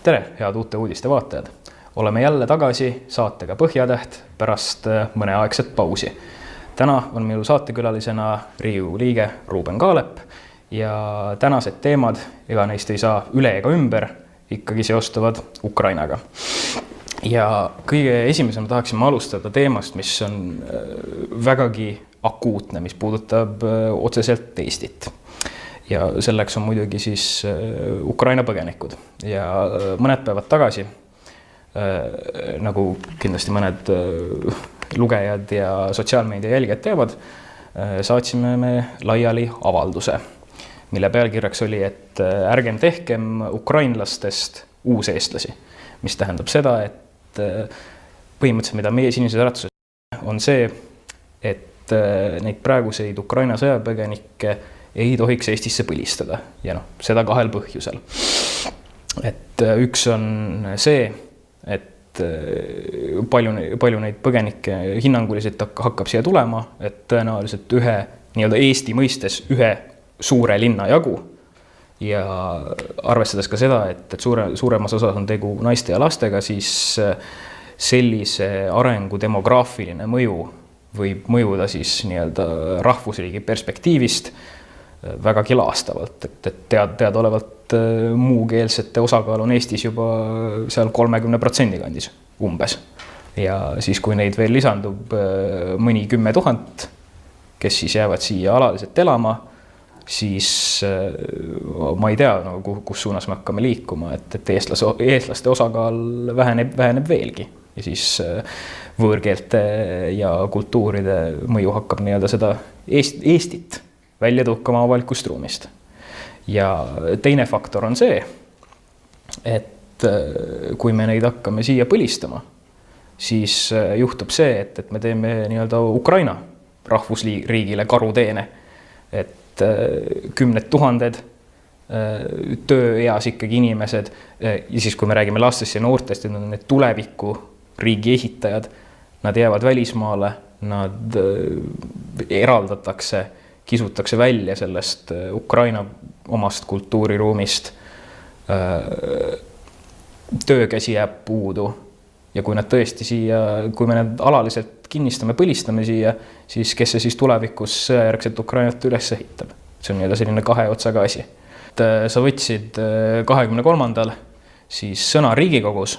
Tere, head uute uudiste vaatajad! Oleme jälle tagasi saatega Põhjatäht pärast mõneaegset pausi. Täna on minu saatekülalisena Riigikogu liige Ruuben Kaalep ja tänased teemad, ega neist ei saa üle ega ümber, ikkagi seostuvad Ukrainaga. Ja kõige esimesena tahaksime alustada teemast, mis on vägagi akuutne, mis puudutab otseselt Eestit. Ja selleks on muidugi siis Ukraina põgenikud. Ja mõned päevad tagasi, nagu kindlasti mõned lugejad ja sotsiaalmeedia jälgijad teavad, saatsime me laiali avalduse, mille pealkirjaks oli, et ärgem tehkem ukrainlastest uuseestlasi, mis tähendab seda, et põhimõtteliselt, mida meie Sinises Äratuses on see, et neid praeguseid Ukraina sõjapõgenikke ei tohiks Eestisse põlistada ja seda kahel põhjusel. Et üks on see, et palju neid põgenikke hinnanguliselt hakkab siia tulema, et tõenäoliselt Eesti mõistes ühe suure linna jagu ja arvestades ka seda, et suuremas osas on tegu naiste ja lastega, siis sellise arengu demograafiline mõju võib mõjuda siis rahvusriigi perspektiivist vägagi laastavalt, et teadaolevalt muukeelsete osakaal on Eestis juba seal 30% kandis umbes. Ja siis, kui neid veel lisandub mõni 10 000, kes siis jäävad siia alaliselt elama, siis ma ei tea, kus suunas me hakkame liikuma, et eestlaste osakaal väheneb veelgi. Ja siis võõrkeelte ja kultuuride mõju hakkab seda Eestit välja tuhkama avalikust ruumist. Ja teine faktor on see, et kui me neid hakkame siia põlistama, siis juhtub see, et me teeme Ukraina rahvusriigile karuteene, et 10 000 tööeas ikkagi inimesed ja siis, kui me räägime lastest ja noortest, need tuleviku riigi ehitajad, nad jäävad välismaale, nad eraldatakse, kisutakse välja sellest Ukraina omast kultuuriruumist, töökäsi jääb puudu ja kui nad tõesti siia, kui me need alaliselt kinnistame, põlistame siia, siis kes see siis tulevikus sõjajärgselt Ukrainat üles ehitab? See on selline kahe otsaga asi. Sa võtsid 23. siis sõna Riigikogus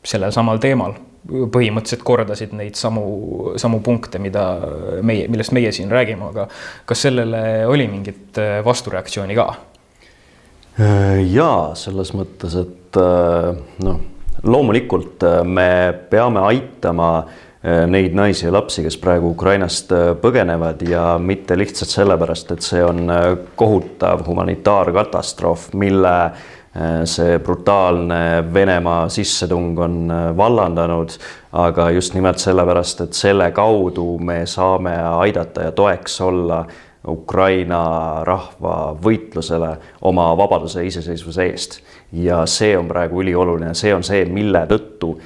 sellel samal teemal, põhimõtteliselt kordasid neid samu punkte, millest meie siin räägime, aga kas sellele oli mingit vastureaktsiooni ka? Jaa, selles mõttes, et loomulikult me peame aitama neid naisi ja lapsi, kes praegu Ukrainast põgenevad ja mitte lihtsalt sellepärast, et see on kohutav humanitaarkatastroof, mille see brutaalne Venemaa sissetung on vallandanud, aga just nimelt sellepärast, et selle kaudu me saame aidata ja toeks olla Ukraina rahva võitlusele oma vabaduse ja iseseisvuse eest. Ja see on praegu ülioluline, see on see, mille tõttu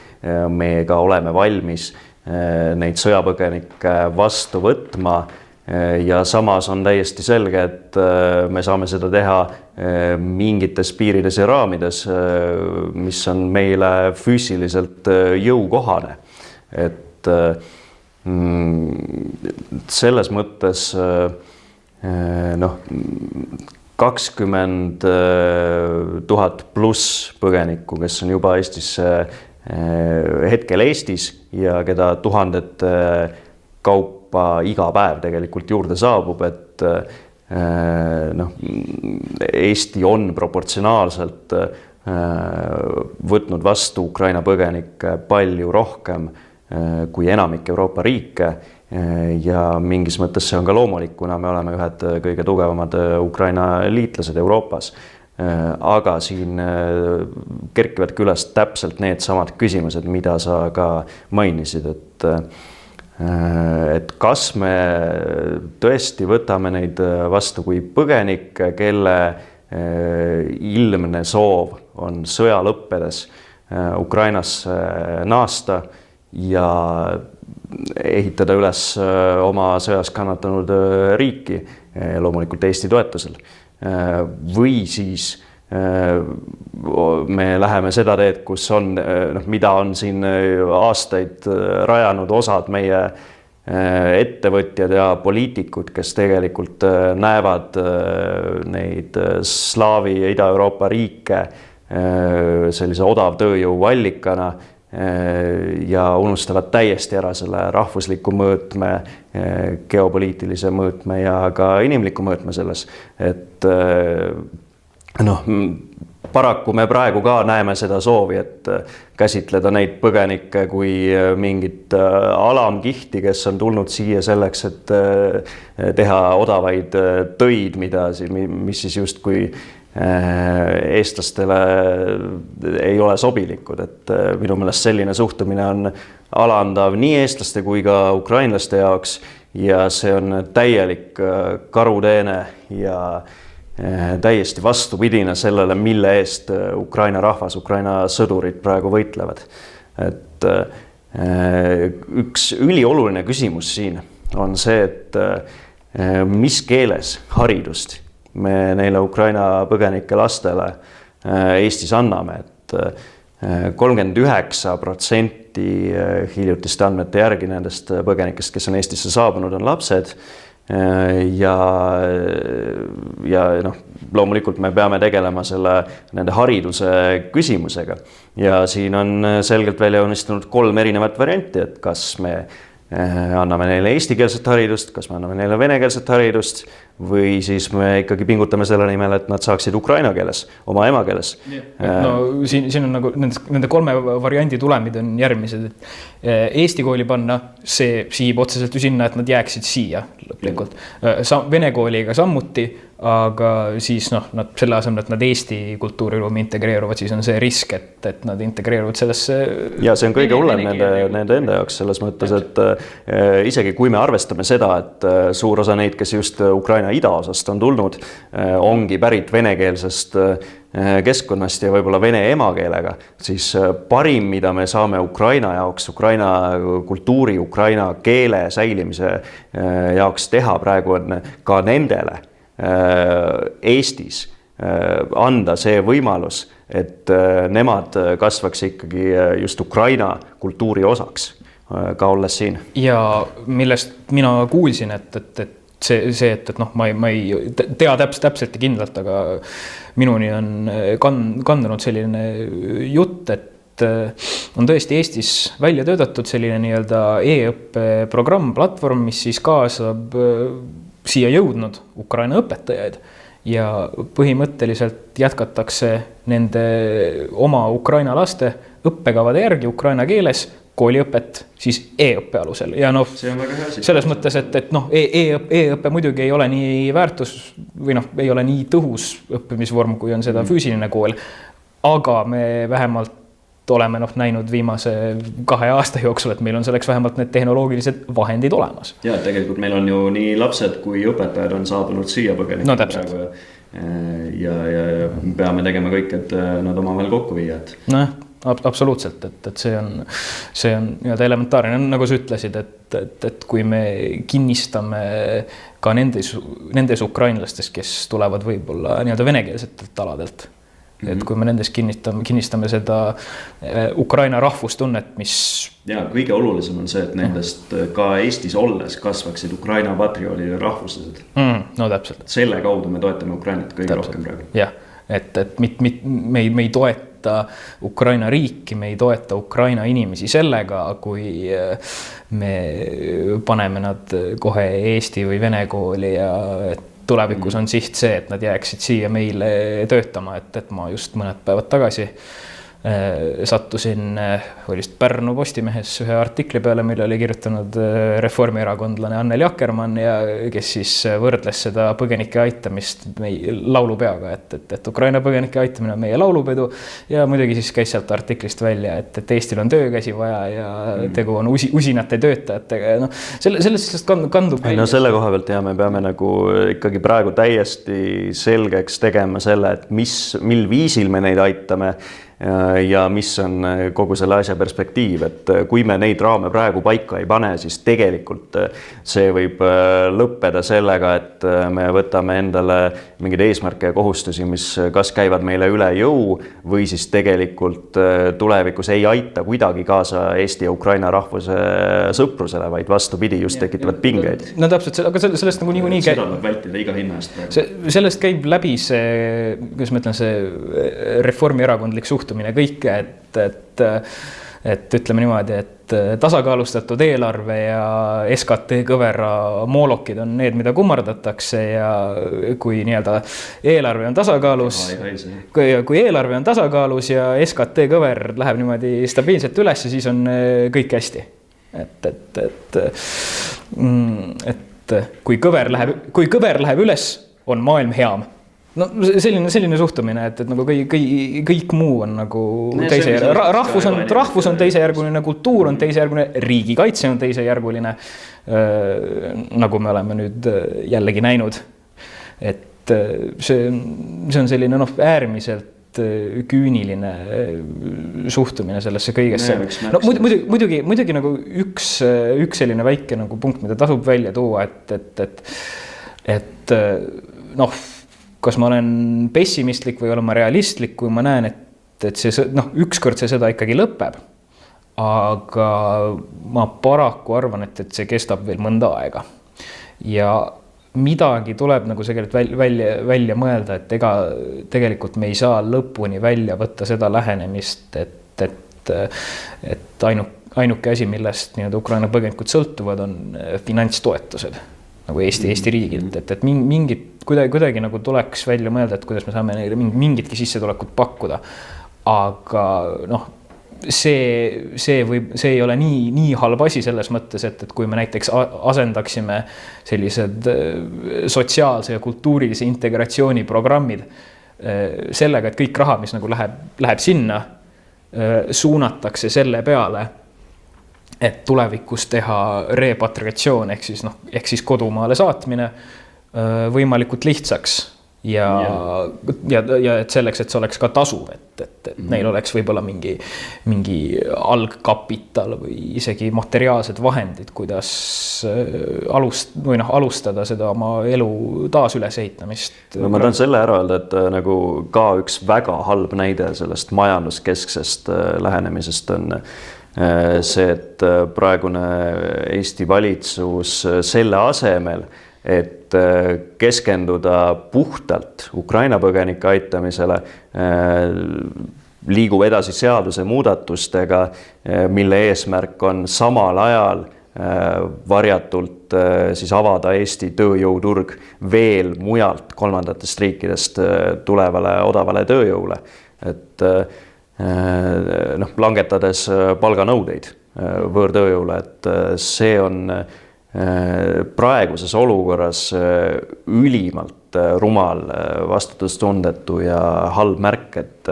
me ka oleme valmis neid sõjapõgenikke vastu võtma. Ja samas on täiesti selge, et me saame seda teha mingites piirides ja raamides, mis on meile füüsiliselt jõukohane. Et selles mõttes 20 000 pluss põgenikku, kes on juba hetkel Eestis ja keda tuhandete kaupa iga päev tegelikult juurde saabub, et Eesti on proportsionaalselt võtnud vastu Ukraina põgenikke palju rohkem kui enamik Euroopa riike ja mingis mõttes see on ka loomulik, kuna me oleme ühed kõige tugevamad Ukraina liitlased Euroopas. Aga siin kerkivad küljest täpselt need samad küsimused, mida sa ka mainisid, et kas me tõesti võtame neid vastu kui põgenikke, kelle ilmne soov on sõja lõppedes Ukrainasse naasta ja ehitada üles oma sõjas kannatanud riiki, loomulikult Eesti toetusel. Või siis me läheme seda teed, kus on, mida on siin aastaid rajanud osad meie ettevõtjad ja poliitikud, kes tegelikult näevad neid slaavi ja Ida-Euroopa riike sellise odavtööjõu allikana ja unustavad täiesti ära selle rahvusliku mõõtme, geopoliitilise mõõtme ja ka inimliku mõõtme selles, et paraku me praegu ka näeme seda soovi, et käsitleda neid põgenikke kui mingit alamkihti, kes on tulnud siia selleks, et teha odavaid töid, mis siis justkui eestlastele ei ole sobilikud, et minu meelest selline suhtumine on alandav nii eestlaste kui ka ukrainlaste jaoks ja see on täielik karuteene ja täiesti vastupidine sellele, mille eest Ukraina rahvas, Ukraina sõdurid praegu võitlevad. Et üks ülioluline küsimus siin on see, et mis keeles haridust me neile Ukraina põgenike lastele Eestis anname, et 39% hiljutiste andmete järgi nendest põgenikest, kes on Eestisse saabunud, on lapsed ja loomulikult me peame tegelema nende hariduse küsimusega ja siin on selgelt välja joonistunud 3 erinevat varianti, et kas me anname neile eestikeelset haridust, kas me anname neile venekeelset haridust või siis me ikkagi pingutame selle nimel, et nad saaksid ukraina keeles, oma emakeeles. No siin on nagu nende 3 variandi tulemid on järgmised, et Eesti kooli panna, see siib otseselt ju sinna, et nad jääksid siia lõplikult. Vene kooliga sammuti, aga siis nad selle asemel, et nad Eesti kultuuriruumi integreeruvad, siis on see risk, et nad integreeruvad sellesse. Ja see on kõige hullem nende enda jaoks selles mõttes, et isegi kui me arvestame seda, et suur osa neid, kes just Ukraina idaosast on tulnud, ongi pärit venekeelsest keskkonnast ja võib-olla vene emakeelega, siis parim, mida me saame Ukraina jaoks, Ukraina kultuuri, Ukraina keele säilimise jaoks teha praegu on ka nendele Eestis anda see võimalus, et nemad kasvaks ikkagi just Ukraina kultuuri osaks, ka olles siin. Ja millest mina kuulsin, et ma ei tea täpselt ja kindlalt, aga minuni on kandunud selline jutt, et on tõesti Eestis välja töötatud selline nii-öelda e-õppe-programm, platvorm, mis siis kaasab siia jõudnud Ukraina õpetajaid ja põhimõtteliselt jätkatakse nende oma Ukraina laste õppekavade järgi Ukraina keeles kooliõpet siis e-õppe alusel ja selles mõttes, et e-õppe muidugi ei ole nii väärtus või ei ole nii tõhus õppimisvorm, kui on seda füüsiline kool, aga me vähemalt oleme näinud viimase 2 aasta jooksul, et meil on selleks vähemalt need tehnoloogilised vahendid olemas. Ja tegelikult meil on ju nii lapsed kui õpetajad on saabunud siia põgenikku praegu ja peame tegema kõik, et nad omavahel kokku viia. Absoluutselt, et see on elementaarne, nagu sa ütlesid, et kui me kinnistame ka nendes ukrainlastes, kes tulevad võib-olla venekeelsetelt aladelt, et kui me nendes kinnistame seda Ukraina rahvustunnet, mis... Ja kõige olulisem on see, et nendest ka Eestis olles kasvaksid Ukraina patrioodid ja rahvuslased. No täpselt. Selle kaudu me toetame Ukrainat kõige rohkem praegu. Jah, et me ei toeta Ukraina riiki, me ei toeta Ukraina inimesi sellega, kui me paneme nad kohe Eesti või Vene kooli ja tulevikus on siht see, et nad jääksid siia meile töötama, et ma just mõned päevad tagasi sattusin Pärnu Postimehes ühe artikli peale, mille oli kirjutanud reformierakondlane Anneli Akkermann ja kes siis võrdles seda põgenike aitamist laulupeaga, et Ukraina põgenike aitamine on meie laulupedu ja muidugi siis käis sealt artiklist välja, et Eestil on töökäsi vaja ja tegu on usinate töötajatega. Sellest kandub välja. Selle koha pealt me peame ikkagi praegu täiesti selgeks tegema selle, et mil viisil me neid aitame ja mis on kogu selle asja perspektiiv, et kui me neid raame praegu paika ei pane, siis tegelikult see võib lõppeda sellega, et me võtame endale mingeid eesmärke ja kohustusi, mis kas käivad meile üle jõu või siis tegelikult tulevikus ei aita kuidagi kaasa Eesti ja Ukraina rahvuse sõprusele, vaid vastupidi, just tekitavad pingeid. No täpselt, aga sellest nagu niikuinii seda tuleb vältida iga hinna eest. Sellest käib läbi see, kuidas ma ütlen, see reformierakondlik suhtumine kõike, et ütleme niimoodi, et tasakaalustatud eelarve ja SKT kõvera moolokid on need, mida kummardatakse ja kui nii-öelda eelarve on tasakaalus, kui eelarve on tasakaalus ja SKT kõver läheb niimoodi stabiilselt üles, siis on kõik hästi. Et kui kõver läheb üles, on maailm heam. No selline suhtumine, et nagu kõik muu on nagu rahvus on teisejärguline, kultuur on teisejärguline, riigikaitse on teisejärguline, nagu me oleme nüüd jällegi näinud. Et see on selline äärmiselt küüniline suhtumine sellesse kõigesse. No, muidugi nagu üks selline väike nagu punkt, mida tasub välja tuua, et kas ma olen pessimistlik või olen ma realistlik, kui ma näen, et see, ükskord see sõda ikkagi lõpeb, aga ma paraku arvan, et see kestab veel mõnda aega. Ja midagi tuleb nagu välja mõelda, et ega tegelikult me ei saa lõpuni välja võtta seda lähenemist, et ainuke asi, millest Ukraina põgenikud sõltuvad, on finantstoetused nagu Eesti riigilt, et mingid kuidagi nagu tuleks välja mõelda, et kuidas me saame neile mingitki sissetulekut pakkuda. Aga see ei ole nii halb asi selles mõttes, et kui me näiteks asendaksime sellised sotsiaalse ja kultuurilise integratsiooni programmid sellega, et kõik raha, mis nagu läheb sinna, suunatakse selle peale, et tulevikus teha repatriatsioon ehk siis kodumaale saatmine võimalikult lihtsaks. Ja et selleks, et see oleks ka tasuv, et neil oleks võib-olla mingi algkapital või isegi materiaalsed vahendid, kuidas alustada seda oma elu taasülesehitamist. No ma tahan selle ära öelda, et nagu ka üks väga halb näide sellest majanduskesksest lähenemisest on see, et praegune Eesti valitsus selle asemel, et keskenduda puhtalt Ukraina põgenike aitamisele, liigub edasi seaduse muudatustega, mille eesmärk on samal ajal varjatult siis avada Eesti tööjõuturg veel mujalt kolmandatest riikidest tulevale odavale tööjõule, et langetades palganõudeid võõrtööjõule, et see on praeguses olukorras ülimalt rumal, vastutustundetu ja halb märk, et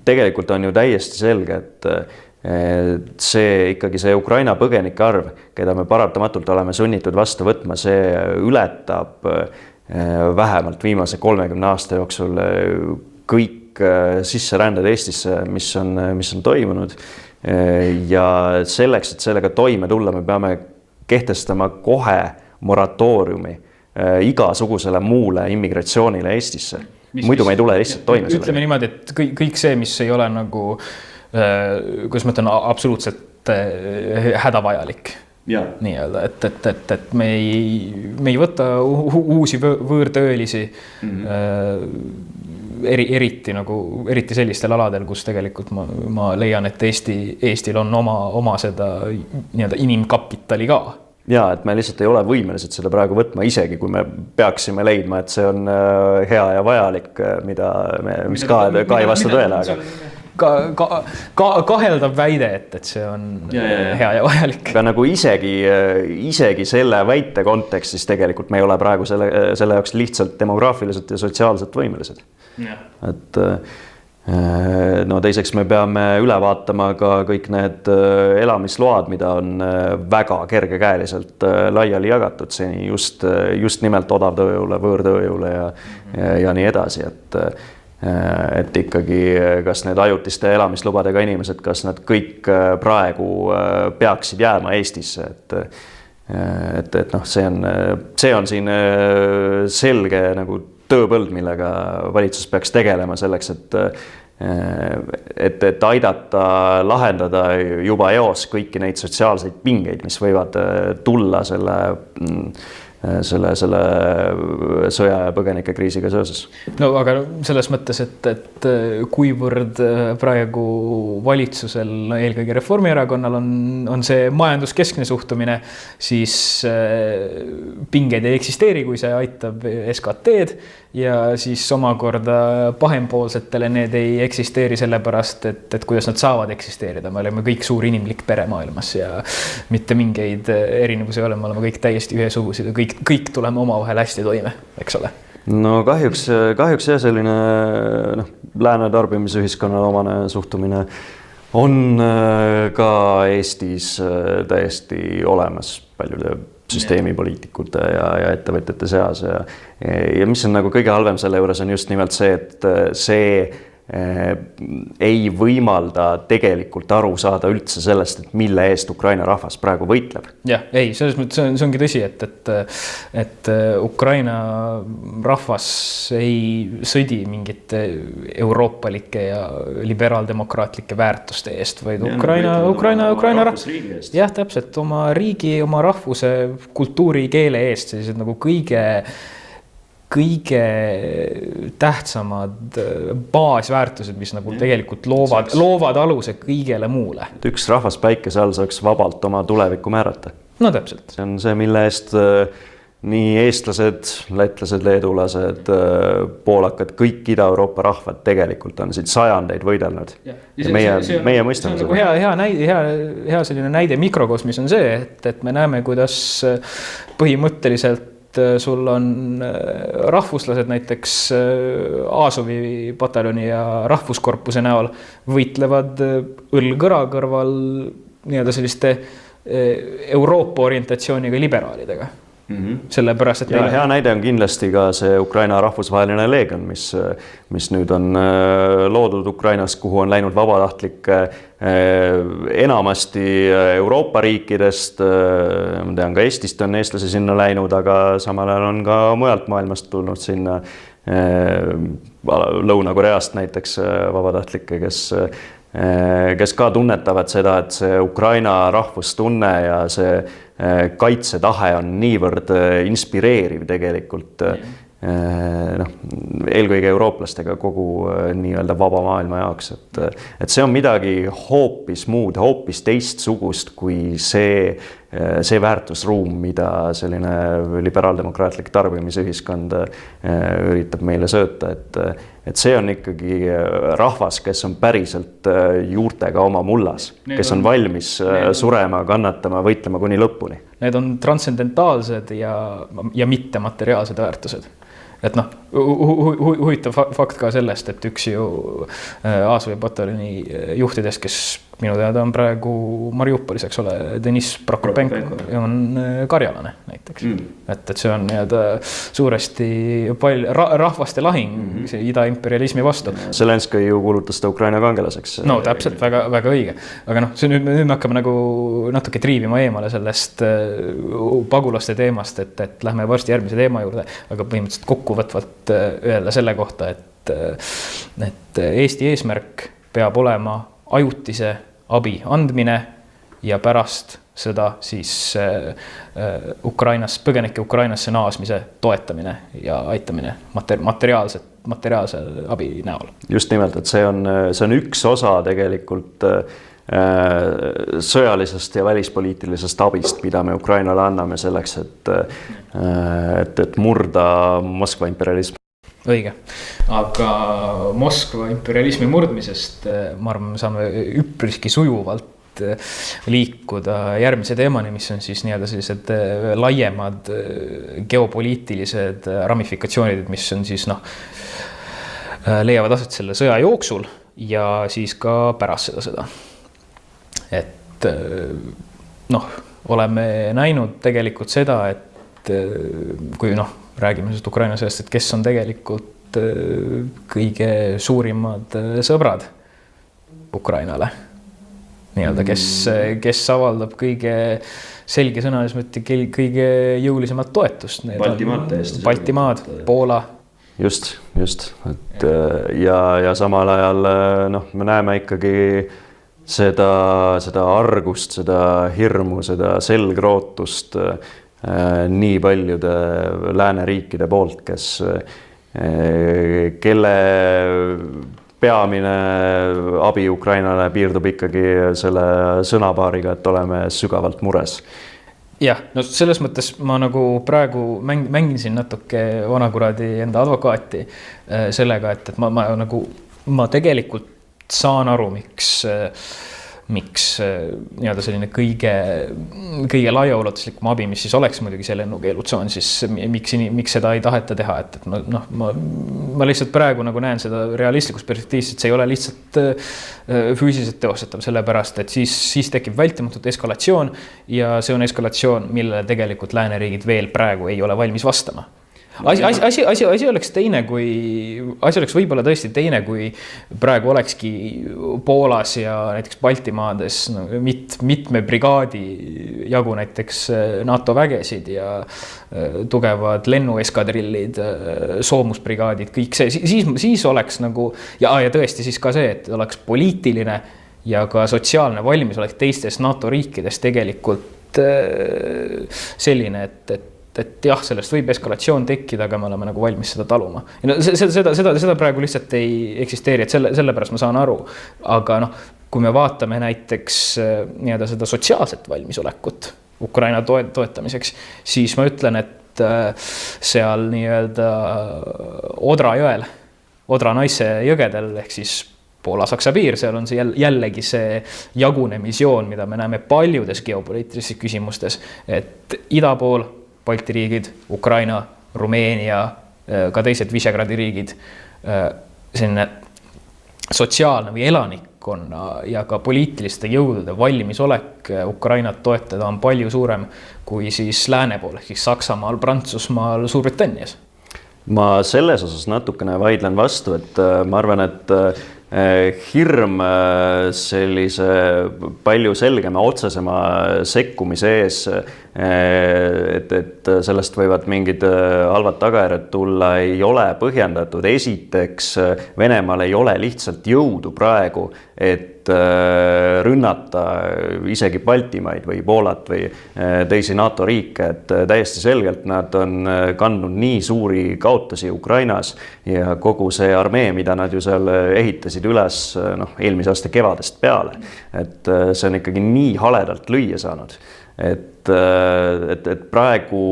tegelikult on ju täiesti selge, et see Ukraina põgenike arv, keda me paratamatult oleme sunnitud vastu võtma, see ületab vähemalt viimase 30 aasta jooksul kõik sisseränded Eestisse, mis on toimunud. Ja selleks, et sellega toime tulla, me peame kehtestama kohe moratooriumi igasugusele muule immigratsioonile Eestisse. Muidu me ei tule lihtsalt toime. Ütleme niimoodi, et kõik see, mis ei ole nagu, kuidas ma ütlen, absoluutselt hädavajalik. Nii-öelda, et me ei võta uusi võõrtöölisi eriti sellistel aladel, kus tegelikult ma leian, et Eestil on oma seda nii-öelda inimkapitali ka. Ja, et me lihtsalt ei ole võimelised seda praegu võtma, isegi kui me peaksime leidma, et see on hea ja vajalik, mis ka ei vasta tõele, aga kaheldav väide, et see on hea ja vajalik. Aga nagu isegi selle väite kontekstis tegelikult me ei ole praegu selle jaoks lihtsalt demograafiliselt ja sotsiaalselt võimelised. Et teiseks me peame üle vaatama ka kõik need elamisload, mida on väga kergekäeliselt laiali jagatud seni just nimelt odavtööjõule, võõrtööjõule ja nii edasi, et et ikkagi kas need ajutiste elamislubadega inimesed, kas nad kõik praegu peaksid jääma Eestisse, et noh, see on siin selge nagu tööpõld, millega valitsus peaks tegelema selleks, et aidata lahendada juba eos kõiki neid sotsiaalseid pingeid, mis võivad tulla selle sõja ja põgenike kriisiga seoses. No aga selles mõttes, et kuivõrd praegu valitsusel, eelkõige Reformierakonnal on see majanduskeskne suhtumine, siis pingeid ei eksisteeri, kui see aitab SKT-d ja siis omakorda pahempoolsetele need ei eksisteeri sellepärast, et kuidas nad saavad eksisteerida. Me oleme kõik suur inimlik pere maailmas ja mitte mingeid erinevusi ei ole, me oleme kõik täiesti ühesugused ja kõik tuleme omavahel hästi toime, eks ole. No kahjuks jah, selline lääne tarbimisühiskonnale omane suhtumine on ka Eestis täiesti olemas paljude süsteemipoliitikute ja ettevõtjate seas ja mis on nagu kõige halvem selle juures on just nimelt see, et see ei võimalda tegelikult aru saada üldse sellest, et mille eest Ukraina rahvas praegu võitleb. Jah, ei, selles mõttes see ongi tõsi, et Ukraina rahvas ei sõdi mingite euroopalike ja liberaaldemokraatlike väärtuste eest, vaid Ukraina rahvas, jah, täpselt oma riigi, oma rahvuse, kultuuri, keele eest, sellised nagu kõige tähtsamad baasväärtused, mis nagu tegelikult loovad aluse kõigele muule. Üks rahvas päikese all saaks vabalt oma tulevikku määrata. No täpselt. See on see, mille eest nii eestlased, lätlased, leedulased, poolakad, kõik Ida-Euroopa rahvad tegelikult on siit sajandeid võidelnud. Ja meie mõistame seda. Hea selline näide mikrokosmis on see, et me näeme, kuidas põhimõtteliselt sul on rahvuslased näiteks Azovi pataljoni ja rahvuskorpuse näol võitlevad õlg-kõra kõrval nii-öelda selliste Euroopa orientatsiooniga liberaalidega. Sellepärast, et hea näide on kindlasti ka see Ukraina rahvusvaheline leegion, mis nüüd on loodud Ukrainas, kuhu on läinud vabatahtlik enamasti Euroopa riikidest, ma tean ka Eestist on eestlasi sinna läinud, aga samal ajal on ka mujalt maailmast tulnud sinna Lõuna-Koreast näiteks vabatahtlikke, kes ka tunnetavad seda, et see Ukraina rahvustunne ja see kaitsetahe on niivõrd inspireeriv tegelikult eelkõige eurooplastega kogu nii-öelda vaba maailma jaoks, et see on midagi hoopis muud, hoopis teistsugust kui see väärtusruum, mida selline liberaaldemokraatlik tarbimisühiskond üritab meile sööta, et see on ikkagi rahvas, kes on päriselt juurtega oma mullas, kes on valmis surema, kannatama, võitlema kuni lõpuni. Need on transcendentaalsed ja mittemateriaalsed väärtused. Et noh, huvitav fakt ka sellest, et üks ju Azovi pataljoni juhtidest, kes minu teada on praegu Mariupolis, eks ole, Deniss Prokopenko on karjalane näiteks. Et see on suuresti rahvaste lahing ida-imperialismi vastu. Zelenskõi ju kuulutas ta Ukraina kangelaseks. No täpselt, väga, väga õige. Aga noh, nüüd me hakkame nagu natuke triivima eemale sellest pagulaste teemast, et lähme varsti järgmise teema juurde, aga põhimõtteliselt kokkuvõtvalt öelda selle kohta, et Eesti eesmärk peab olema ajutise abi andmine ja pärast seda siis põgenike Ukrainasse naasmise toetamine ja aitamine materiaalse abi näol. Just nimelt, et see on üks osa tegelikult sõjalisest ja välispoliitilisest abist, mida me Ukrainale anname selleks, et murda Moskva imperialism. Õige, aga Moskva imperialismi murdmisest ma arvan, me saame üpriski sujuvalt liikuda järgmise teemani, mis on siis nii-öelda sellised laiemad geopoliitilised ramifikatsioonid, mis on siis leiavad aset selle sõja jooksul ja siis ka pärast seda. Et oleme näinud tegelikult seda, et kui räägime sellest Ukraina sellest, et kes on tegelikult kõige suurimad sõbrad Ukrainale. Nii-öelda, kes avaldab kõige selgesõnaliselt kõige jõulisemat toetust. Baltimaad, Poola. Just. Et, ja samal ajal me näeme ikkagi seda argust, seda hirmu, seda selgrootust nii paljude lääneriikide poolt, kelle peamine abi Ukrainale piirdub ikkagi selle sõnapaariga, et oleme sügavalt mures. Jah, no selles mõttes ma nagu praegu mängin siin natuke vanakuradi enda advokaati sellega, et ma tegelikult saan aru, miks nii-öelda selline kõige laiaulatuslikum abi, mis siis oleks muidugi see lennukeelutsoon, siis miks seda ei taheta teha, et ma lihtsalt praegu nagu näen seda realistlikus perspektiivs, et see ei ole lihtsalt füüsiliselt teostatav, sellepärast, et siis tekib vältimatult eskalatsioon ja see on eskalatsioon, millele tegelikult lääneriigid veel praegu ei ole valmis vastama. Asi oleks võib-olla tõesti teine, kui praegu olekski Poolas ja näiteks Baltimaades mitme brigaadi jagu näiteks NATO vägesid ja tugevad lennueskadrillid, soomusbrigaadid, kõik see, siis oleks nagu, ja tõesti siis ka see, et oleks poliitiline ja ka sotsiaalne valmisolek teistes NATO riikides tegelikult selline, et jah, sellest võib eskalatsioon tekkida, aga me oleme nagu valmis seda taluma. Ja seda praegu lihtsalt ei eksisteeri, et sellepärast ma saan aru. Aga kui me vaatame näiteks nii-öelda seda sotsiaalset valmisolekut Ukraina toetamiseks, siis ma ütlen, et seal nii-öelda Odra jõel, Odra naise jõgedel, ehk siis Poola-Saksa piir, seal on see jällegi see jagunemisjoon, mida me näeme paljudes geopoliitilistes küsimustes, et ida pool Balti riigid, Ukraina, Rumeenia, ka teised Visegradi riigid, selline sotsiaalne või elanikkonna ja ka poliitiliste jõudude valmisolek Ukrainat toetada on palju suurem kui siis lääne pool, siis Saksamaal, Prantsusmaal, Suurbritannias. Ma selles osas natukene vaidlen vastu, et ma arvan, et hirm sellise palju selgema otsesema sekkumise ees, et sellest võivad mingid halvad tagajärjed tulla, ei ole põhjendatud. Esiteks, Venemaal ei ole lihtsalt jõudu praegu, et rünnata isegi Baltimaid või Poolat või teisi NATO riike, et täiesti selgelt nad on kandnud nii suuri kaotusi Ukrainas ja kogu see armee, mida nad ju seal ehitasid üles eelmise aasta kevadest peale, et see on ikkagi nii haledalt lüüa saanud, et praegu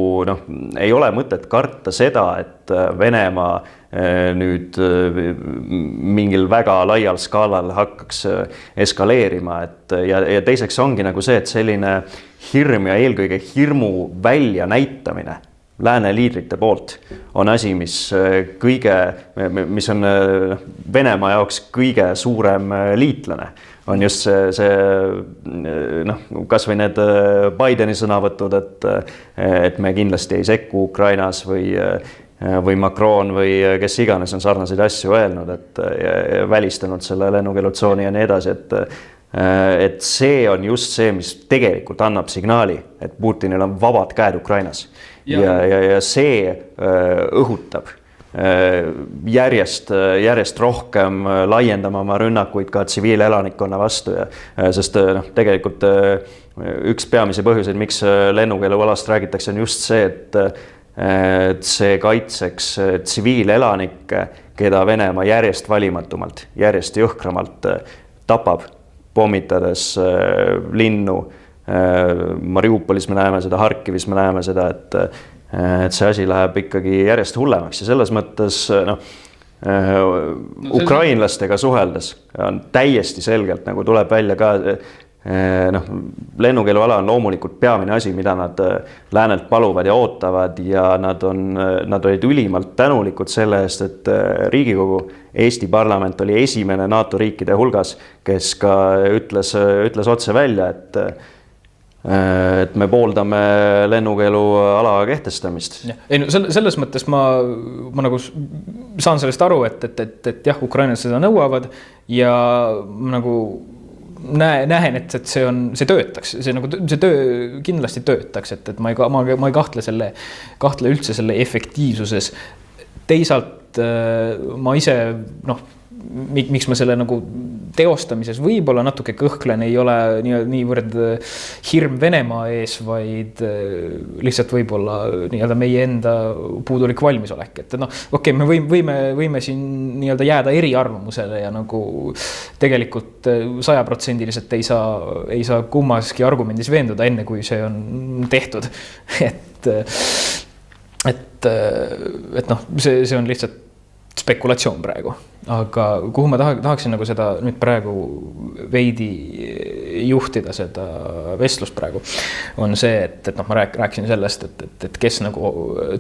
ei ole mõtet karta seda, et Venemaa nüüd mingil väga laial skaalal hakkaks eskaleerima, ja teiseks ongi nagu see, et selline hirm ja eelkõige hirmu välja näitamine lääne liidrite poolt on asi, mis on Venemaa jaoks kõige suurem liitlane. On just see kas või need Bideni sõnavõtud, et me kindlasti ei sekku Ukrainas või Macron või kes iganes on sarnaseid asju öelnud, et välistanud selle lennukeelutsooni ja nii edasi, et see on just see, mis tegelikult annab signaali, et Putinil on vabad käed Ukrainas ja see õhutab järjest rohkem laiendama oma rünnakuid ka tsiviilelanikkonna vastu, sest tegelikult üks peamisi põhjuseid, miks lennukeelualast räägitakse, on just see, et see kaitseks tsiviilelanikke, keda Venemaa järjest valimatumalt, järjest jõhkramalt tapab, pommitades linnu. Mariupolis me näeme seda, Harkivis me näeme seda, et see asi läheb ikkagi järjest hullemaks ja selles mõttes ukrainlastega suheldes on täiesti selgelt, nagu tuleb välja ka, lennukeeluala on loomulikult peamine asi, mida nad läänelt paluvad ja ootavad ja nad olid ülimalt tänulikud selle eest, et Riigikogu, Eesti parlament oli esimene NATO riikide hulgas, kes ka ütles otse välja, et et me pooldame lennukeeluala kehtestamist. Ei, no selles mõttes ma nagu saan sellest aru, et jah, Ukrainas seda nõuavad ja nagu näen, et see töötaks, see töö kindlasti töötaks, et ma ei kahtle üldse selle efektiivsuses. Teisalt ma ise, miks ma selle nagu teostamises võib-olla natuke kõhklen, ei ole niivõrd hirm Venemaa ees, vaid lihtsalt võib-olla nii-öelda meie enda puudulik valmisolek, et okei, me võime siin nii-öelda jääda eriarvamusele ja nagu tegelikult 100% ei saa kummaski argumendis veenduda, enne kui see on tehtud. et see on lihtsalt spekulatsioon praegu. Aga kuhu ma tahaksin nagu seda nüüd praegu veidi juhtida seda vestlust praegu, on see, et ma rääkisin sellest, et kes nagu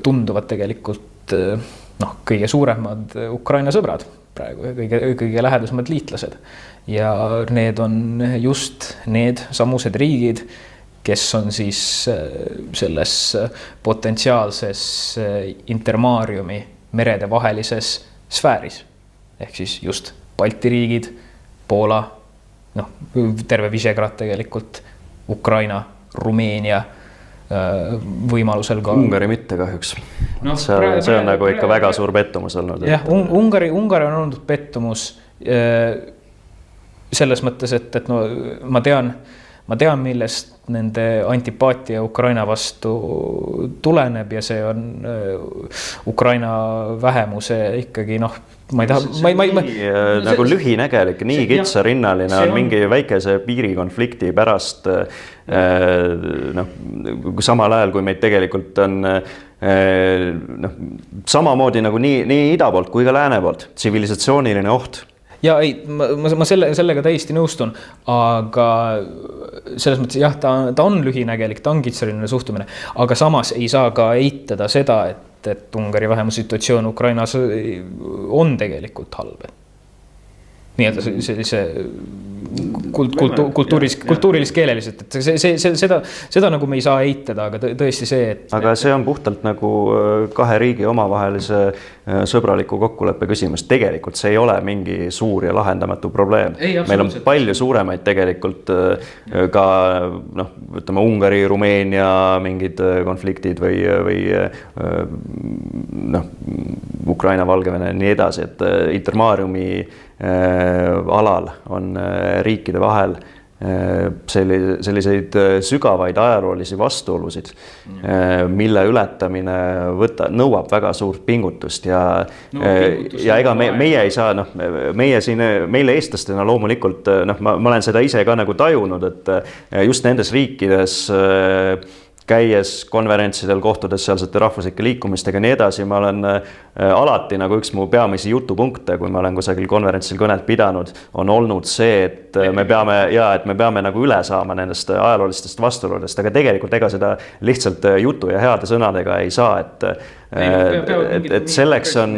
tunduvad tegelikult kõige suuremad Ukraina sõbrad praegu ja kõige lähedasemad liitlased. Ja need on just need samused riigid, kes on siis selles potentsiaalses intermaariumi merede vahelises sfääris. Ehk siis just Balti riigid, Poola, terve Visegrad tegelikult, Ukraina, Rumeenia, võimalusel ka... Ungari mitte kahjuks. See on nagu ikka väga suur pettumus olnud. Jah, Ungari on olnud pettumus selles mõttes, et ma tean, millest nende antipaatia Ukraina vastu tuleneb ja see on Ukraina vähemuse ikkagi ma ei taha... nagu lühinägelik, nii kitsarinnaline on mingi väikese piirikonflikti pärast samal ajal, kui meid tegelikult on samamoodi nagu nii ida poolt kui ka lääne poolt tsivilisatsiooniline oht. Ja ei, ma sellega täiesti nõustun, aga selles mõttes jah, ta on lühinägelik, ta on kitsariline suhtumine, aga samas ei saa ka eitada seda, et Ungari vähemussituatsioon Ukrainas on tegelikult halb. Nii-öelda sellise kultuurilis-keeleliselt, et seda nagu me ei saa eitada, aga tõesti see, et... Aga see on puhtalt nagu kahe riigi omavahelise sõbraliku kokkuleppe küsimus. Tegelikult see ei ole mingi suur ja lahendamatu probleem. Meil on palju suuremaid tegelikult ka ütleme Ungari, Rumeenia mingid konfliktid või Ukraina, Valgevene ja nii edasi, et intermaariumi alal on riikide vahel selliseid sügavaid ajaloolisi vastuolusid, mille ületamine nõuab väga suurt pingutust ja ega meie ei saa, meile eestlastena loomulikult, ma olen seda ise ka nagu tajunud, et just nendes riikides käies konverentsidel, kohtudes sealsete rahvuslike liikumistega ja nii edasi, ma olen alati nagu üks mu peamisi jutupunkte, kui ma olen kusagil konverentsil kõnet pidanud, on olnud see, et me peame nagu üle saama nendest ajaloolistest vastuoludest, aga tegelikult ega seda lihtsalt jutu ja heade sõnadega ei saa, et selleks on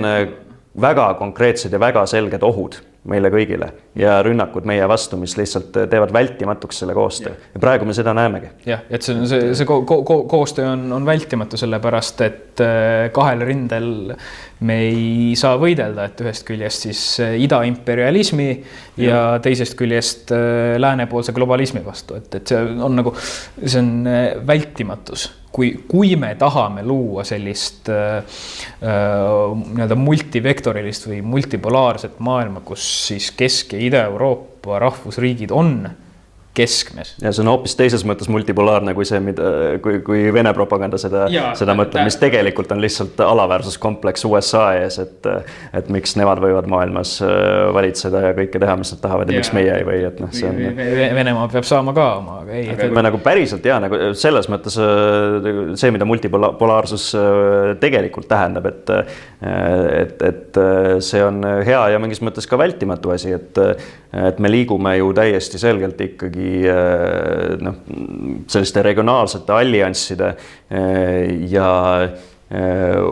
väga konkreetsed ja väga selged ohud meile kõigile ja rünnakud meie vastu, mis lihtsalt teevad vältimatuks selle koostöö. Ja praegu me seda näemegi. Jah, et see koostöö on vältimatu sellepärast, et kahel rindel me ei saa võidelda, et ühest küljest siis ida-imperialismi ja teisest küljest läänepoolse globalismi vastu. Et see on vältimatus. Kui me tahame luua sellist multivektorilist või multipolaarset maailma, kus siis Kesk- ja Ida-Euroopa rahvusriigid on keskmes. Ja see on hoopis teises mõttes multipolaarne kui see, kui Vene propaganda seda mõtleb, mis tegelikult on lihtsalt alaväärsuskompleks USA ees, et miks nemad võivad maailmas valitseda ja kõike teha, mis nad tahavad ja miks meie ei või. Venemaa peab saama ka oma. Me nagu päriselt nagu selles mõttes see, mida multipolaarsus tegelikult tähendab, et see on hea ja mingis mõttes ka vältimatu asi, et me liigume ju täiesti selgelt ikkagi selliste regionaalsete alliansside ja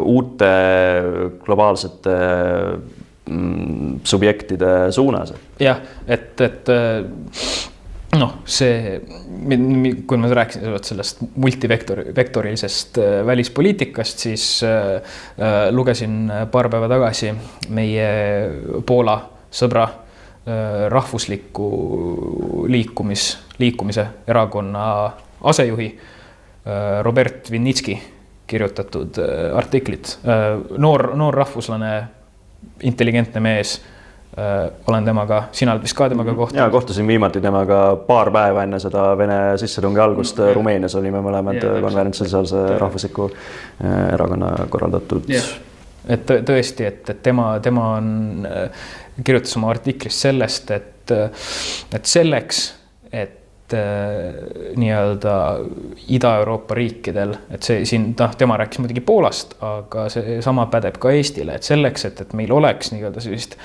uute globaalsete subjektide suunas. Jah, et noh, see, kui ma rääkisin sellest multivektorilisest välispoliitikast, siis lugesin paar päeva tagasi meie Poola sõbra rahvusliku liikumise erakonna asejuhi Robert Winnicki kirjutatud artiklit. Noor rahvuslane, intelligentne mees. Olen temaga, sina oled vist ka temaga kohtunud? Ja, kohtusin viimati temaga paar päeva enne seda Vene sissetungi algust. Rumeenias olime mõlemad konverentsil seal see rahvusliku erakonna korraldatud. Et tõesti, et tema on kirjutas oma artiklis sellest, et selleks, et nii-öelda Ida-Euroopa riikidel, et see siin, tema rääkis muidugi Poolast, aga see sama pädeb ka Eestile, et selleks, et meil oleks nii-öelda sellist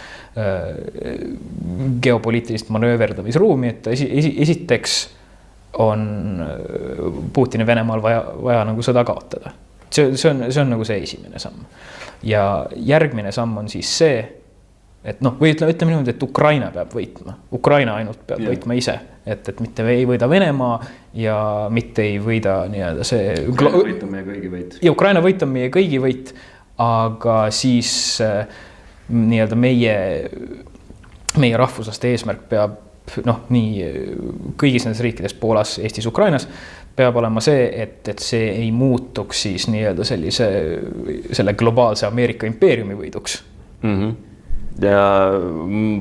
geopoliitilist manööverdamisruumi, et esiteks on Putini Venemaal vaja nagu sõda kaotada. See on nagu see esimene samm. Ja järgmine samm on siis see, et noh, või ütleme niimoodi, et Ukraina peab võitma. Ukraina ainult peab võitma ise, et mitte ei võida Venemaa ja mitte ei võida nii-öelda see... Ukraina võit on meie kõigi võit. Ja Ukraina võit on meie kõigi võit, aga siis nii-öelda meie rahvuslaste eesmärk peab nii kõigis nendes riikides, Poolas, Eestis, Ukrainas, peab olema see, et see ei muutuks siis nii-öelda selle globaalse Ameerika impeeriumi võiduks. Ja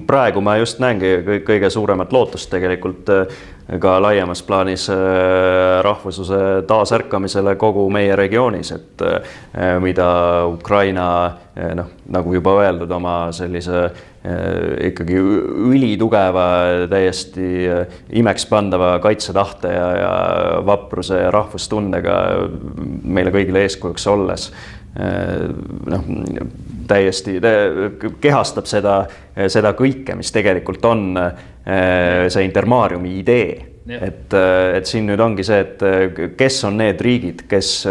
praegu ma just näengi kõige suuremat lootust tegelikult ka laiemas plaanis rahvusluse taasärkamisele kogu meie regioonis, et mida Ukraina, nagu juba öeldud, oma sellise ikkagi ülitugeva, täiesti imekspandava kaitsetahte ja vapruse ja rahvustundega meile kõigile eeskujuks olles täiesti kehastab seda kõike, mis tegelikult on see Intermariumi idee. Et siin nüüd ongi see, et kes on need riigid, kes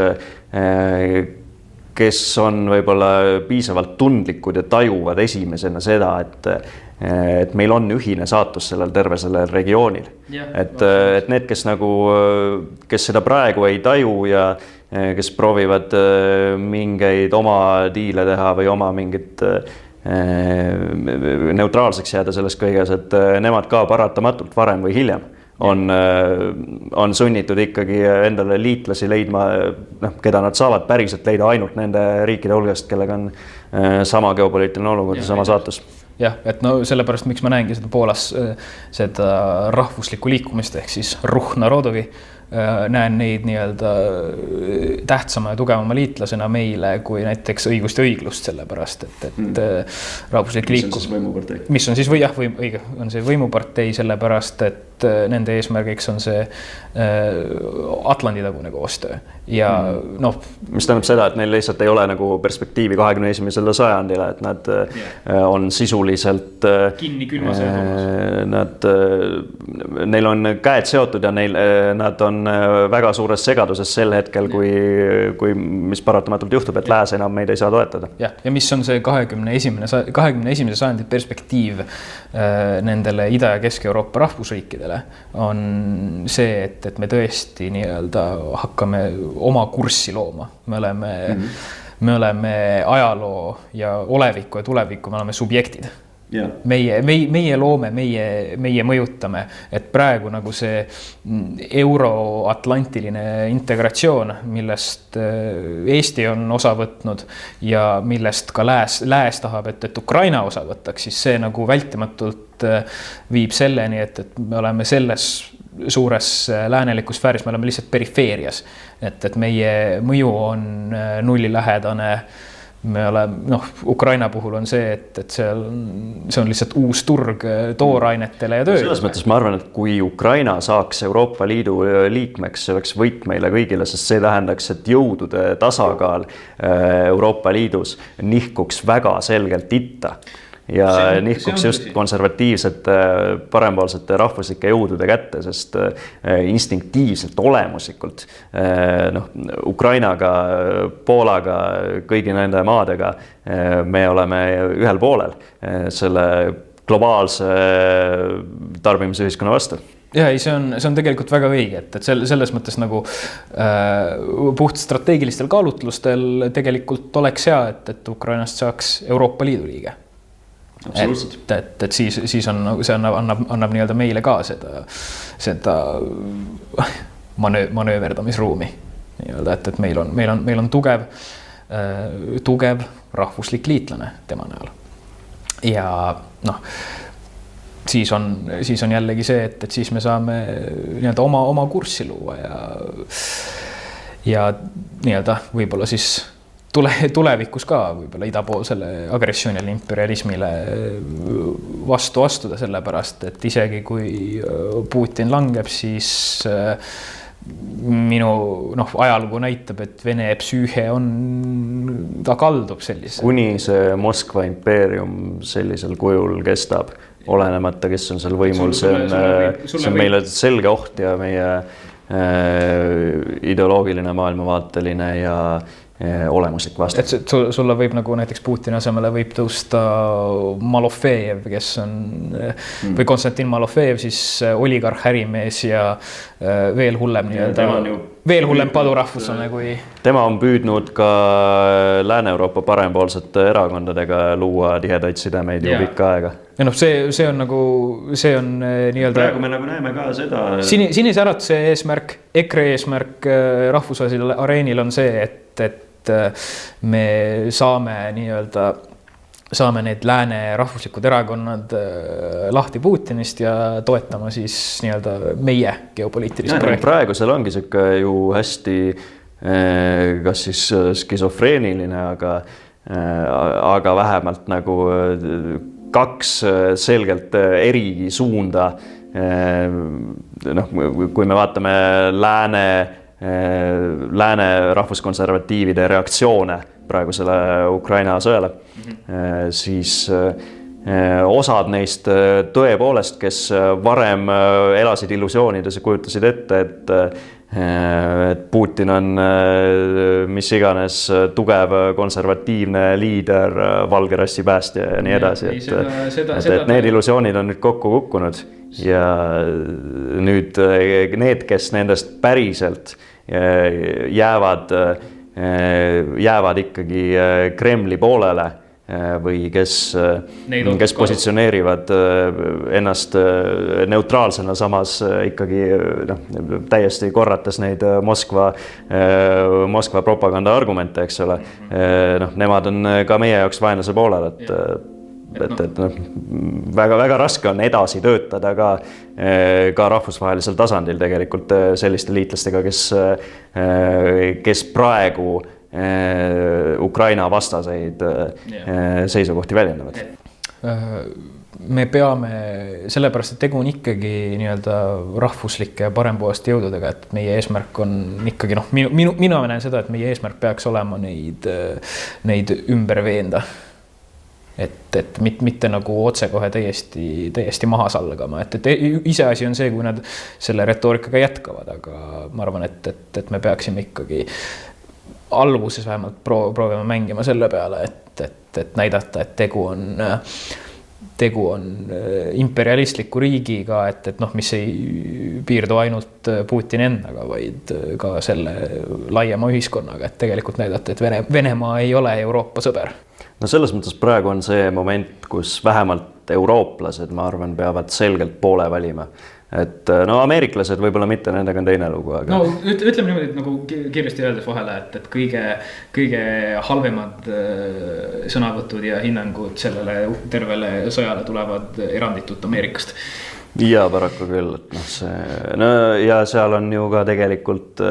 on võib-olla piisavalt tundlikud ja tajuvad esimesena seda, et meil on ühine saatus terve sellel regioonil. Et need, kes seda praegu ei taju ja kes proovivad mingeid oma diile teha või oma mingit neutraalseks jääda selles kõiges, et nemad ka paratamatult varem või hiljem on sunnitud ikkagi endale liitlasi leidma, keda nad saavad päriselt leida ainult nende riikide hulgast, kellega on sama geopoliitiline olukord ja sama saatus. Jah, et sellepärast, miks ma näengi seda Poolas seda rahvuslikku liikumist ehk siis Ruch Narodovi, näen neid nii-öelda tähtsama ja tugevama liitlasena meile kui näiteks õigust ja õiglust, sellepärast, et rahvuslik liikumine, mis on siis õige, on see võimupartei, sellepärast, et nende eesmärgiks on see Atlandi-tagune koostöö. Ja mis tähendab seda, et neil lihtsalt ei ole nagu perspektiivi 21. sajandile, et nad on sisuliselt kinni külma sõjatunus. Neil on käed seotud ja nad on väga suures segaduses sel hetkel, kui mis paratamatult juhtub, et lääs enam meid ei saa toetada. Ja mis on see 21. sajandi perspektiiv nendele Ida- ja Kesk-Euroopa rahvusriikidele, on see, et me tõesti nii-öelda hakkame oma kurssi looma. Me oleme ajaloo ja oleviku ja tuleviku, me oleme subjektid. Yeah. Meie loome, meie mõjutame, et praegu nagu see euroatlantiline integratsioon, millest Eesti on osa võtnud ja millest ka lääs tahab, et Ukraina osa võtaks, siis see nagu vältimatult viib selleni, et me oleme selles suures läänelikus sfääris, me oleme lihtsalt perifeerias, et meie mõju on nullilähedane. Me oleme, Ukraina puhul on see, et see on lihtsalt uus turg toorainetele ja töö. Selles mõttes ma arvan, et kui Ukraina saaks Euroopa Liidu liikmeks, see oleks võit meile kõigile, sest see tähendaks, et jõudude tasakaal Euroopa Liidus nihkuks väga selgelt itta. Ja nihkuks just konservatiivsete, parempoolsete rahvuslike jõudude kätte, sest instinktiivselt, olemuslikult Ukrainaga, Poolaga, kõigi nende maadega me oleme ühel poolel selle globaalse tarbimisühiskonna vastu. Ja ei, see on tegelikult väga õige, et selles mõttes nagu puht strateegilistel kaalutlustel tegelikult oleks hea, et Ukrainast saaks Euroopa Liidu liige. Absoluutselt. Et siis on, see annab nii-öelda meile ka seda manööverdamisruumi nii-öelda, et meil on tugev rahvuslik liitlane tema näol. Ja noh, siis on jällegi see, et siis me saame nii-öelda oma kurssi luua ja nii-öelda võib-olla siis tulevikus ka võib-olla idapoolsele agressioonile, imperialismile vastu astuda, sellepärast, et isegi kui Putin langeb, siis minu ajalugu näitab, et Vene psüühe ta kaldub sellise. Kuni see Moskva impeerium sellisel kujul kestab, olenemata, kes on seal võimul, see on meile selge oht ja meie ideoloogiline, maailmavaateline ja olemuslik vastus. Et sulle võib nagu näiteks Putini asemele võib tõusta Malofejev, kes on või Konstantin Malofejev, siis oligarh, ärimees ja veel hullem veel hullem padurahvuslane kui... Tema on püüdnud ka Lääne-Euroopa parempoolsete erakondadega luua tihedaid sidemeid ju pikka aega. Ja see on nagu, see on nii-öelda... Praegu me nagu näeme ka seda... Sinise äratuse eesmärk, EKRE eesmärk rahvusvahelisel areenil on see, et me saame need lääne rahvuslikud erakonnad lahti Putinist ja toetama siis nii-öelda meie geopoliitilist projekti. Praegu seal ongi siuke ju hästi kas siis skisofreeniline, aga vähemalt nagu kaks selgelt eri suunda. Kui me vaatame lääne rahvuskonservatiivide reaktsioone praegusele Ukraina sõjale, siis osad neist tõepoolest, kes varem elasid illusioonides ja kujutasid ette, et Putin on mis iganes tugev konservatiivne liider, valge rassi päästja ja nii edasi, et need illusioonid on nüüd kokku kukkunud ja nüüd need, kes nendest päriselt jäävad ikkagi Kremli poolele või kes positsioneerivad ennast neutraalsena, samas ikkagi täiesti korrates neid Moskva propaganda argumente, eks ole. Nemad on ka meie jaoks vaenlase poolel, et väga raske on edasi töötada ka rahvusvahelisel tasandil tegelikult selliste liitlastega, kes praegu Ukraina vastaseid seisukohti väljendavad. Me peame, sellepärast, et tegu on ikkagi nii-öelda rahvuslike parempooleste jõududega, et meie eesmärk on ikkagi, mina näen seda, et meie eesmärk peaks olema neid ümber veenda. Et mitte nagu otsekohe täiesti maha salgama, et ise asi on see, kui nad selle retoorikaga jätkavad, aga ma arvan, et me peaksime ikkagi alguses vähemalt proovime mängima selle peale, et näidata, et tegu on imperialistliku riigiga, et mis ei piirdu ainult Putini endaga, vaid ka selle laiema ühiskonnaga, et tegelikult näidata, et Venemaa ei ole Euroopa sõber. No selles mõttes praegu on see moment, kus vähemalt eurooplased, ma arvan, peavad selgelt poole valima. Et ameeriklased võib-olla mitte, nendega on teine lugu, aga... Ütleme niimoodi, et nagu kiiresti öeldes vahele, et kõige halvemad sõnavõtud ja hinnangud sellele tervele sõjale tulevad eranditult Ameerikast. Ja paraku küll, et ja seal on ju ka tegelikult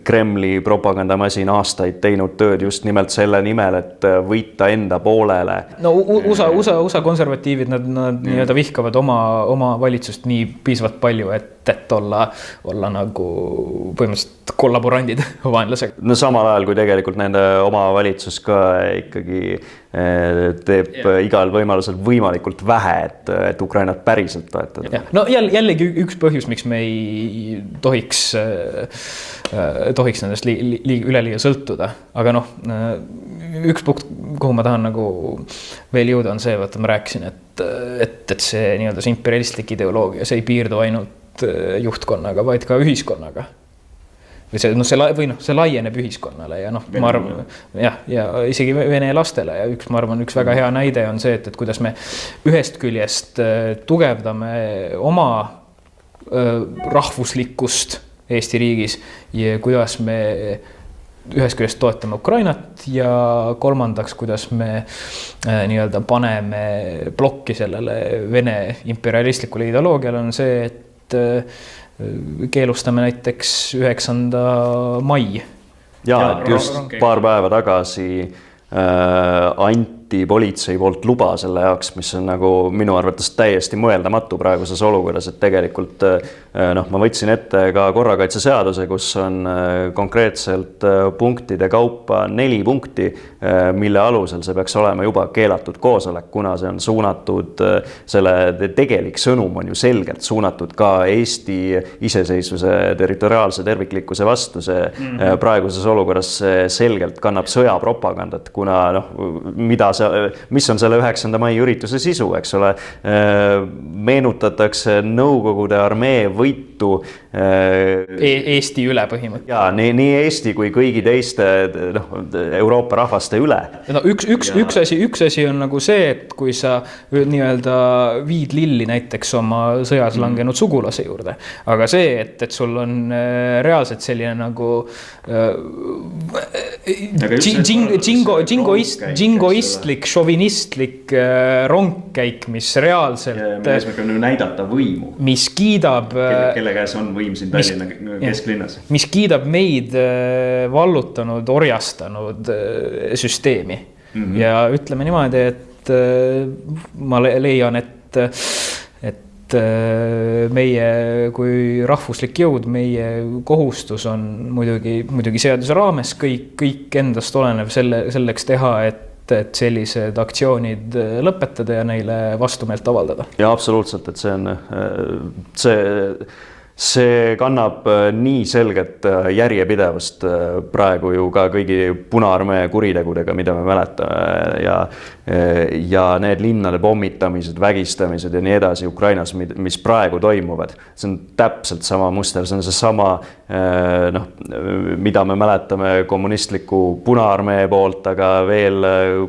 Kremli propagandamasin aastaid teinud tööd just nimelt selle nimel, et võita enda poolele. USA konservatiivid, nad nii-öelda vihkavad oma valitsust nii piisavalt palju, et olla nagu põhimõtteliselt kollaborandid vaenlasega. Samal ajal, kui tegelikult nende oma valitsus ka ikkagi teeb igal võimalusel võimalikult vähe, et Ukrainat päriselt toetada. Jällegi üks põhjus, miks me ei tohiks nendest üleliia sõltuda, aga üks punkt, kuhu ma tahan nagu veel jõuda, on see, vaata ma rääkisin, et see nii-öelda see imperialistlik ideoloogia, see ei piirdu ainult juhtkonnaga, vaid ka ühiskonnaga. Või see laieneb ühiskonnale ja noh, ma arvan, ja isegi vene lastele ja ma arvan, üks väga hea näide on see, et kuidas me ühest küljest tugevdame oma rahvuslikkust Eesti riigis ja kuidas me ühest küljest toetame Ukrainat ja kolmandaks, kuidas me nii-öelda paneme plokki sellele Vene imperialistlikule ideoloogiale on see, et keelustame näiteks 9. mai. Ja, et just paar päeva tagasi anti politsei poolt luba selle jaoks, mis on nagu minu arvates täiesti mõeldamatu praeguses olukorras, et tegelikult ma võtsin ette ka korrakaitseseaduse, kus on konkreetselt punktide kaupa 4 punkti, mille alusel see peaks olema juba keelatud koosolek, kuna see on suunatud, selle tegelik sõnum on ju selgelt suunatud ka Eesti iseseisvuse territoriaalse terviklikkuse vastu. See praeguses olukorras selgelt kannab sõjapropagandat, kuna mis on selle 9. mai ürituse sisu, eks ole, meenutatakse Nõukogude armee võitu Eesti üle põhimõtteliselt. Ja, nii Eesti kui kõigi teiste Euroopa rahvaste üle. No, üks asi on nagu see, et kui sa nii-öelda viid lilli näiteks oma sõjas langenud sugulase juurde, aga see, et sul on reaalselt selline nagu džingoistlik, šovinistlik rongkäik, mis reaalselt eesmärk on näidata võimu, mis kiidab kelle käes on võim siin Tallinna kesklinnas, mis kiidab meid vallutanud, orjastanud süsteemi. Ja ütleme niimoodi, et ma leian, et meie kui rahvuslik jõud, meie kohustus on muidugi seaduse raames kõik endast olenev selleks teha, et sellised aktsioonid lõpetada ja neile vastumeelt avaldada. Ja absoluutselt, et see kannab nii selget järjepidevust praegu ju ka kõigi Punaarmee kuritegudega, mida me mäletame ja need linnade pommitamised, vägistamised ja nii edasi Ukrainas, mis praegu toimuvad. See on täpselt sama muster, see on see sama, mida me mäletame kommunistliku Punaarmee poolt, aga veel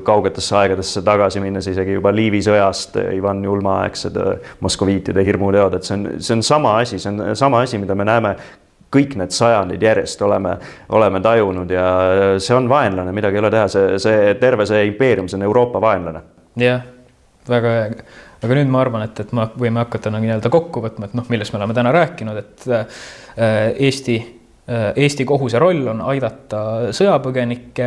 kaugetesse aegadesse tagasi minnes isegi juba Liivi sõjast, Ivan Julma-aegsed moskoviitide hirmuteod, et see on sama asi, mida me näeme kõik need sajandid järjest oleme tajunud ja see on vaenlane, midagi ei ole teha, terve see impeerium, see on Euroopa vaenlane. Jah, väga hea. Aga nüüd ma arvan, et me võime hakata nii-öelda kokku võtma, et millest me oleme täna rääkinud, et Eesti kohus ja roll on aidata sõjapõgenikke,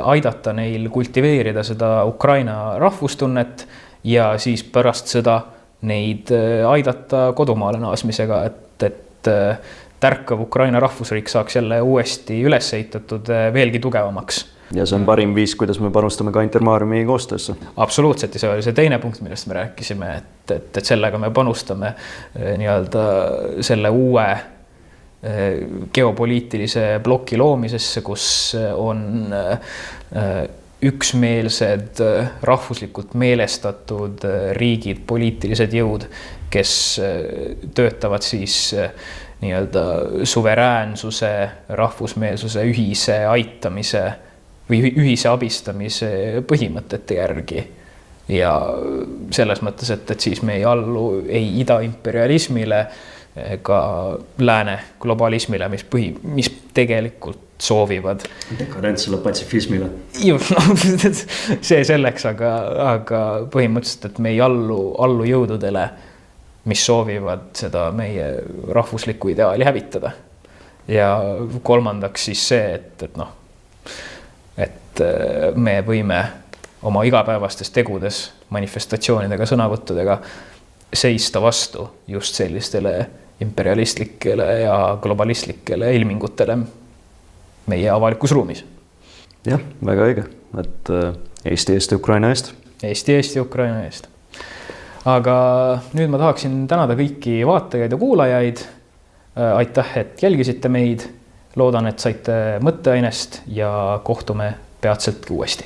aidata neil kultiveerida seda Ukraina rahvustunnet ja siis pärast seda neid aidata kodumaale naasmisega, et tärkav Ukraina rahvusriik saaks jälle uuesti üles ehitatud veelgi tugevamaks. Ja see on parim viis, kuidas me panustame ka Intermariumi koostöösse. Absoluutselt, ja see oli see teine punkt, millest me rääkisime, et sellega me panustame nii-öelda selle uue geopoliitilise ploki loomisesse, kus on üksmeelsed rahvuslikult meelestatud riigid, poliitilised jõud, kes töötavad siis nii-öelda suveräänsuse, rahvusmeelsuse, ühise aitamise või ühise abistamise põhimõtete järgi. Ja selles mõttes, et siis me ei allu ei ida imperialismile ega lääne globalismile, mis tegelikult soovivad. Dekadentsele patsifismile. See selleks, aga põhimõtteliselt, et me ei allu jõududele, mis soovivad seda meie rahvuslikku ideaali hävitada. Ja kolmandaks siis see, et me võime oma igapäevastes tegudes, manifestatsioonidega, sõnavõttudega seista vastu just sellistele imperialistlikele ja globalistlikele ilmingutele meie avalikus ruumis. Jah, väga õige, et Eesti Ukraina eest. Eesti Ukraina eest. Aga nüüd ma tahaksin tänada kõiki vaatajaid ja kuulajaid. Aitäh, et jälgisite meid. Loodan, et saite mõtteainest ja kohtume peatselt uuesti.